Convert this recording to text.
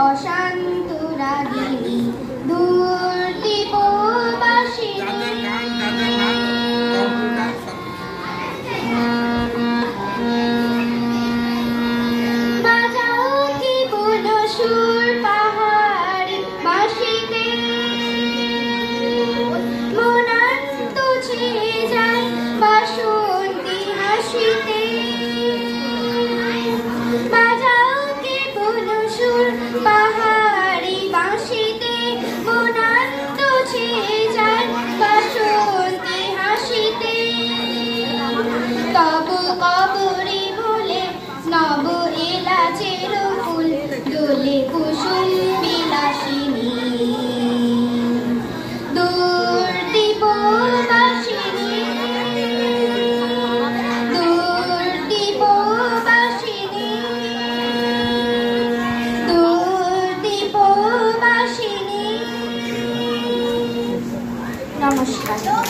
অশান্ত রাগিনী দূর দীপবাসিনী বাজাও কি বলো সুর পাহাড়ে বাসিতে মনান্ত ছেয়ে যায় বাসন্তী হাসিতে বাজাও কি বলো সুর পাহাড়ি বাঁশিতে মনান্ত ছেয়ে যায় বাসন্তী হাসিতে তব কবরে বলে নব এলাচের ফুল দোলে কুসুম বিলাসিনী দূর দীপবাসিনী দূর দীপবাসিনী দূর দীপবাসিনী। নমস্কার।